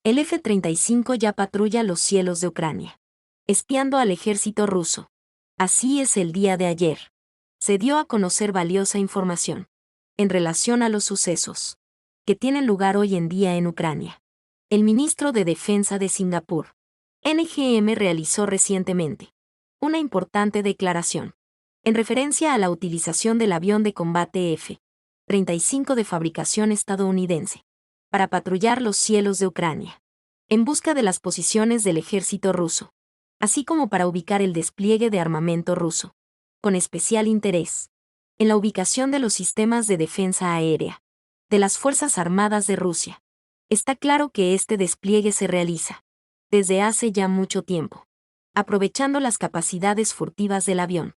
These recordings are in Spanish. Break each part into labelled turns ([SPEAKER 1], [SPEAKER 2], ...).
[SPEAKER 1] El F-35 ya patrulla los cielos de Ucrania, espiando al ejército ruso. Así es el día de ayer. Se dio a conocer valiosa información en relación a los sucesos que tienen lugar hoy en día en Ucrania. El ministro de Defensa de Singapur, NGM, realizó recientemente una importante declaración en referencia a la utilización del avión de combate F-35 de fabricación estadounidense para patrullar los cielos de Ucrania, en busca de las posiciones del ejército ruso, así como para ubicar el despliegue de armamento ruso, con especial interés en la ubicación de los sistemas de defensa aérea de las Fuerzas Armadas de Rusia. Está claro que este despliegue se realiza desde hace ya mucho tiempo, aprovechando las capacidades furtivas del avión,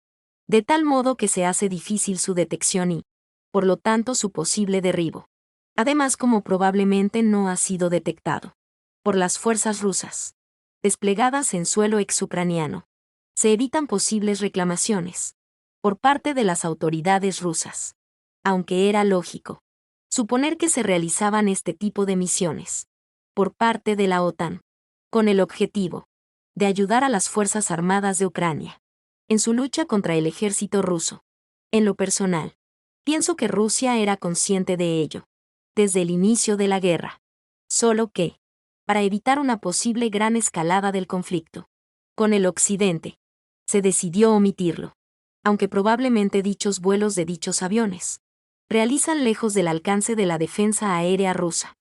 [SPEAKER 1] de tal modo que se hace difícil su detección y, por lo tanto, su posible derribo. Además, como probablemente no ha sido detectado por las fuerzas rusas desplegadas en suelo exucraniano, se evitan posibles reclamaciones por parte de las autoridades rusas, aunque era lógico suponer que se realizaban este tipo de misiones por parte de la OTAN, con el objetivo de ayudar a las Fuerzas Armadas de Ucrania en su lucha contra el ejército ruso. En lo personal, pienso que Rusia era consciente de ello desde el inicio de la guerra, solo que, para evitar una posible gran escalada del conflicto con el Occidente, se decidió omitirlo, aunque probablemente dichos vuelos de dichos aviones realizan lejos del alcance de la defensa aérea rusa,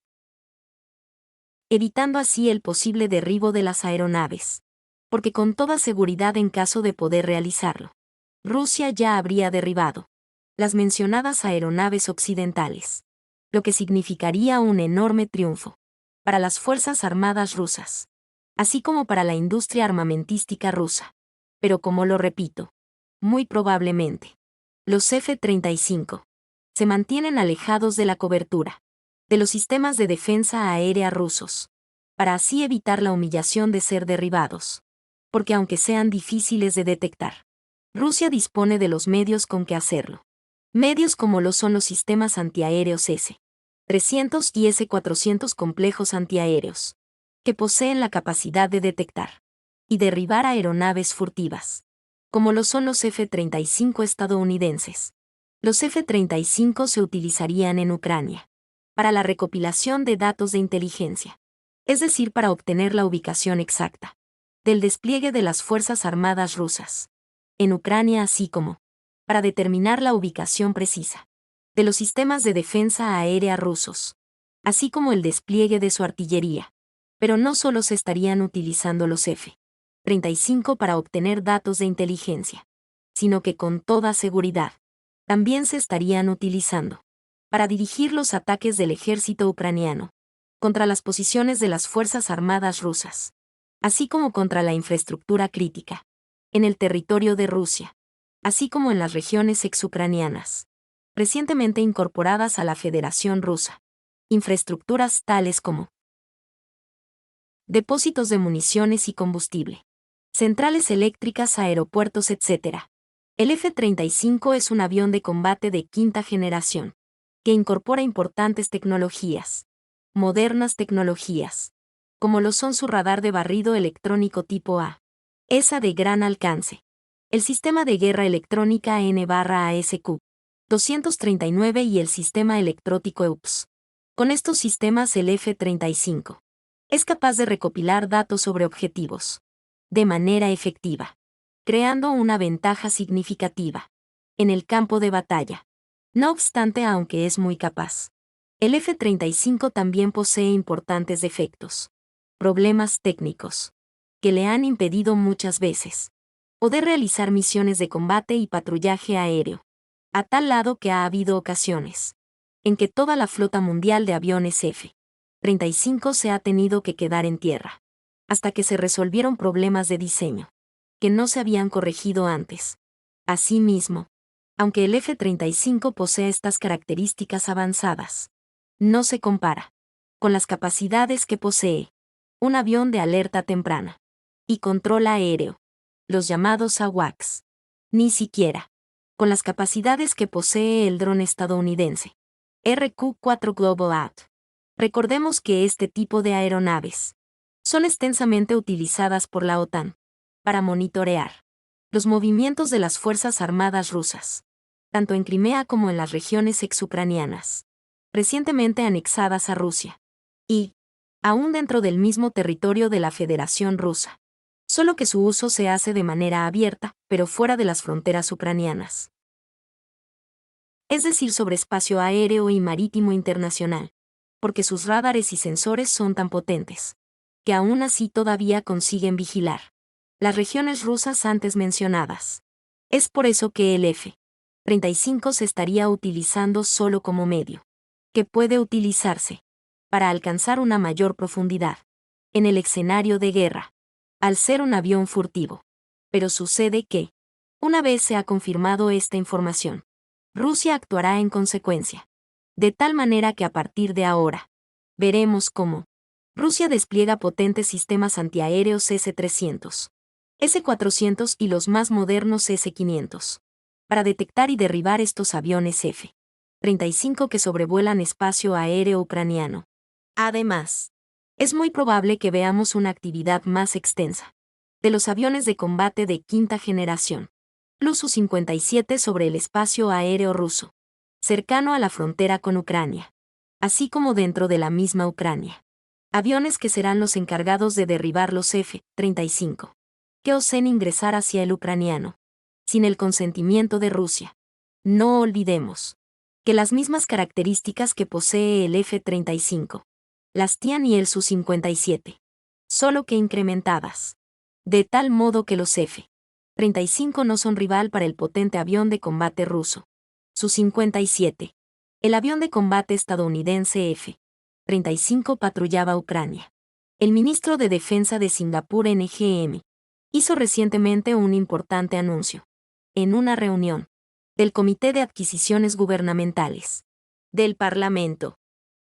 [SPEAKER 1] evitando así el posible derribo de las aeronaves, porque con toda seguridad, en caso de poder realizarlo, Rusia ya habría derribado las mencionadas aeronaves occidentales, lo que significaría un enorme triunfo para las Fuerzas Armadas rusas, así como para la industria armamentística rusa. Pero como lo repito, muy probablemente, los F-35 se mantienen alejados de la cobertura de los sistemas de defensa aérea rusos, para así evitar la humillación de ser derribados, porque aunque sean difíciles de detectar, Rusia dispone de los medios con que hacerlo. Medios como lo son los sistemas antiaéreos S-300 y S-400, complejos antiaéreos, que poseen la capacidad de detectar y derribar aeronaves furtivas, como lo son los F-35 estadounidenses. Los F-35 se utilizarían en Ucrania para la recopilación de datos de inteligencia, es decir, para obtener la ubicación exacta del despliegue de las Fuerzas Armadas rusas en Ucrania, así como para determinar la ubicación precisa de los sistemas de defensa aérea rusos, así como el despliegue de su artillería. Pero no solo se estarían utilizando los F-35 para obtener datos de inteligencia, sino que con toda seguridad también se estarían utilizando para dirigir los ataques del ejército ucraniano contra las posiciones de las Fuerzas Armadas rusas, así como contra la infraestructura crítica en el territorio de Rusia, así como en las regiones exucranianas recientemente incorporadas a la Federación Rusa. Infraestructuras tales como depósitos de municiones y combustible, centrales eléctricas, aeropuertos, etc. El F-35 es un avión de combate de quinta generación, que incorpora importantes tecnologías, modernas tecnologías, como lo son su radar de barrido electrónico tipo A, ESA de gran alcance, el sistema de guerra electrónica N/ASQ 239 y el sistema electrónico EUPS. Con estos sistemas, el F-35 es capaz de recopilar datos sobre objetivos de manera efectiva, creando una ventaja significativa en el campo de batalla. No obstante, aunque es muy capaz, el F-35 también posee importantes defectos, problemas técnicos, que le han impedido muchas veces poder realizar misiones de combate y patrullaje aéreo, a tal lado que ha habido ocasiones en que toda la flota mundial de aviones F-35 se ha tenido que quedar en tierra, hasta que se resolvieron problemas de diseño que no se habían corregido antes. Asimismo, aunque el F-35 posee estas características avanzadas, no se compara con las capacidades que posee un avión de alerta temprana y control aéreo, los llamados AWACS, ni siquiera con las capacidades que posee el dron estadounidense RQ-4 Global Out, Recordemos que este tipo de aeronaves son extensamente utilizadas por la OTAN para monitorear los movimientos de las Fuerzas Armadas rusas, tanto en Crimea como en las regiones exucranianas, recientemente anexadas a Rusia, y, aún dentro del mismo territorio de la Federación Rusa, solo que su uso se hace de manera abierta, pero fuera de las fronteras ucranianas. Es decir, sobre espacio aéreo y marítimo internacional, porque sus radares y sensores son tan potentes, que aún así todavía consiguen vigilar las regiones rusas antes mencionadas. Es por eso que el F-35 se estaría utilizando solo como medio, que puede utilizarse para alcanzar una mayor profundidad en el escenario de guerra, al ser un avión furtivo. Pero sucede que, una vez se ha confirmado esta información, Rusia actuará en consecuencia, de tal manera que a partir de ahora, veremos cómo Rusia despliega potentes sistemas antiaéreos S-300, S-400 y los más modernos S-500, para detectar y derribar estos aviones F-35 que sobrevuelan espacio aéreo ucraniano. Además, es muy probable que veamos una actividad más extensa de los aviones de combate de quinta generación, Su-57 sobre el espacio aéreo ruso, cercano a la frontera con Ucrania, así como dentro de la misma Ucrania. Aviones que serán los encargados de derribar los F-35, que osen ingresar hacia el ucraniano, sin el consentimiento de Rusia. No olvidemos que las mismas características que posee el F-35 las tiene y el Su-57, solo que incrementadas, de tal modo que los F-35 no son rival para el potente avión de combate ruso, Su-57. El avión de combate estadounidense F-35 patrullaba Ucrania. El ministro de Defensa de Singapur NGM hizo recientemente un importante anuncio, en una reunión del Comité de Adquisiciones Gubernamentales del Parlamento,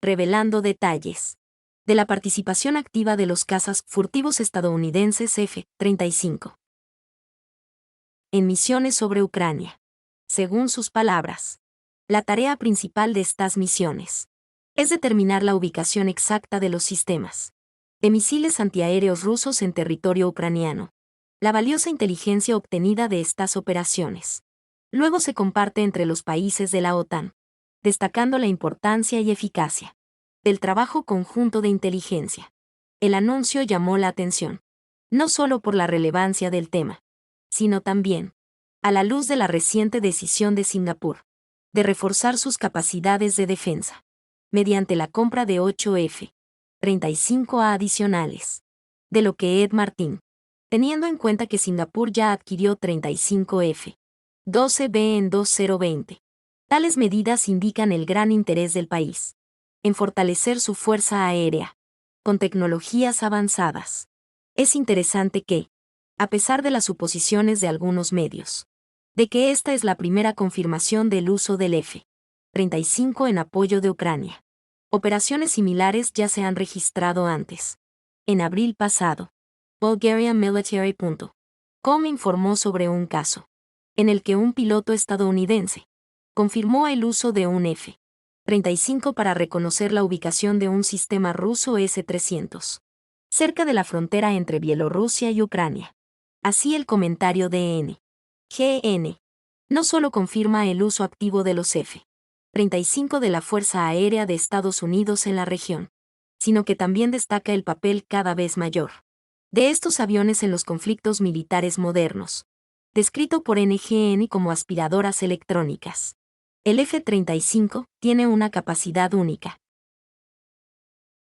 [SPEAKER 1] revelando detalles de la participación activa de los cazas furtivos estadounidenses F-35 en misiones sobre Ucrania. Según sus palabras, la tarea principal de estas misiones es determinar la ubicación exacta de los sistemas de misiles antiaéreos rusos en territorio ucraniano. La valiosa inteligencia obtenida de estas operaciones luego se comparte entre los países de la OTAN, destacando la importancia y eficacia del trabajo conjunto de inteligencia. El anuncio llamó la atención, no solo por la relevancia del tema, sino también a la luz de la reciente decisión de Singapur de reforzar sus capacidades de defensa mediante la compra de 8 F-35 adicionales, de lo que Ed Martin, teniendo en cuenta que Singapur ya adquirió 35 F-12B en 2020. Tales medidas indican el gran interés del país en fortalecer su fuerza aérea con tecnologías avanzadas. Es interesante que, a pesar de las suposiciones de algunos medios, de que esta es la primera confirmación del uso del F-35 en apoyo de Ucrania, operaciones similares ya se han registrado antes. En abril pasado, BulgarianMilitary.com informó sobre un caso en el que un piloto estadounidense confirmó el uso de un F-35 para reconocer la ubicación de un sistema ruso S-300 cerca de la frontera entre Bielorrusia y Ucrania. Así el comentario de NGN no solo confirma el uso activo de los F-35 de la Fuerza Aérea de Estados Unidos en la región, sino que también destaca el papel cada vez mayor de estos aviones en los conflictos militares modernos, descrito por NGN como aspiradoras electrónicas. El F-35 tiene una capacidad única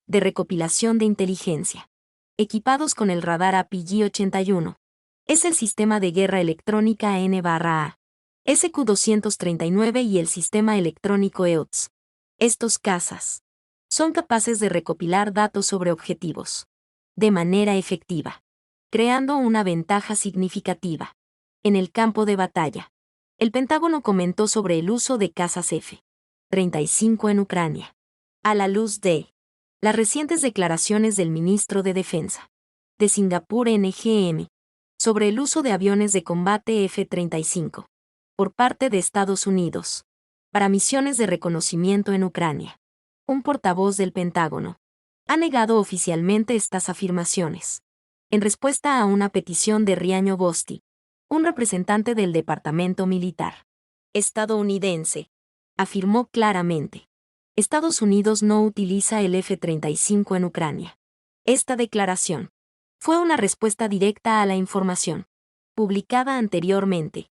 [SPEAKER 1] de recopilación de inteligencia. Equipados con el radar APG-81, es el sistema de guerra electrónica N/A, SQ-239 y el sistema electrónico EOTS. Estos cazas son capaces de recopilar datos sobre objetivos de manera efectiva, creando una ventaja significativa en el campo de batalla. El Pentágono comentó sobre el uso de cazas F-35 en Ucrania, a la luz de las recientes declaraciones del ministro de Defensa de Singapur NGM sobre el uso de aviones de combate F-35 por parte de Estados Unidos para misiones de reconocimiento en Ucrania. un portavoz del Pentágono, ha negado oficialmente estas afirmaciones. En respuesta a una petición de Ryan Agosti, un representante del Departamento Militar estadounidense, afirmó claramente: Estados Unidos no utiliza el F-35 en Ucrania. Esta declaración fue una respuesta directa a la información publicada anteriormente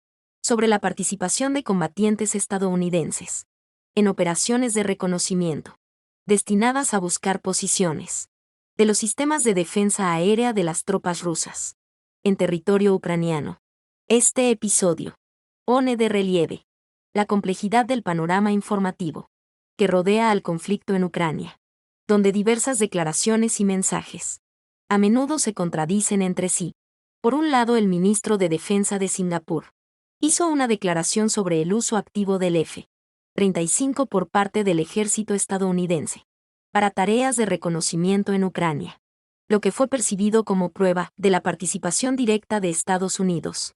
[SPEAKER 1] sobre la participación de combatientes estadounidenses en operaciones de reconocimiento destinadas a buscar posiciones de los sistemas de defensa aérea de las tropas rusas en territorio ucraniano. Este episodio pone de relieve la complejidad del panorama informativo que rodea al conflicto en Ucrania, donde diversas declaraciones y mensajes a menudo se contradicen entre sí. Por un lado, el ministro de Defensa de Singapur hizo una declaración sobre el uso activo del F-35 por parte del ejército estadounidense para tareas de reconocimiento en Ucrania, lo que fue percibido como prueba de la participación directa de Estados Unidos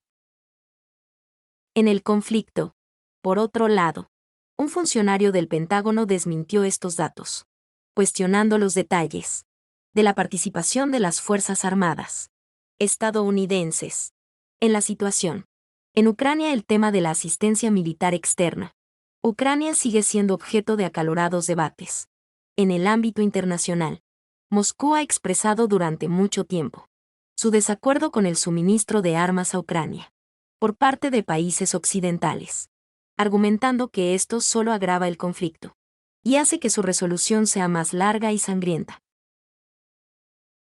[SPEAKER 1] en el conflicto. Por otro lado, un funcionario del Pentágono desmintió estos datos, cuestionando los detalles de la participación de las Fuerzas Armadas estadounidenses en la situación. En Ucrania, el tema de la asistencia militar externa. Ucrania sigue siendo objeto de acalorados debates. En el ámbito internacional, Moscú ha expresado durante mucho tiempo su desacuerdo con el suministro de armas a Ucrania por parte de países occidentales, argumentando que esto solo agrava el conflicto y hace que su resolución sea más larga y sangrienta.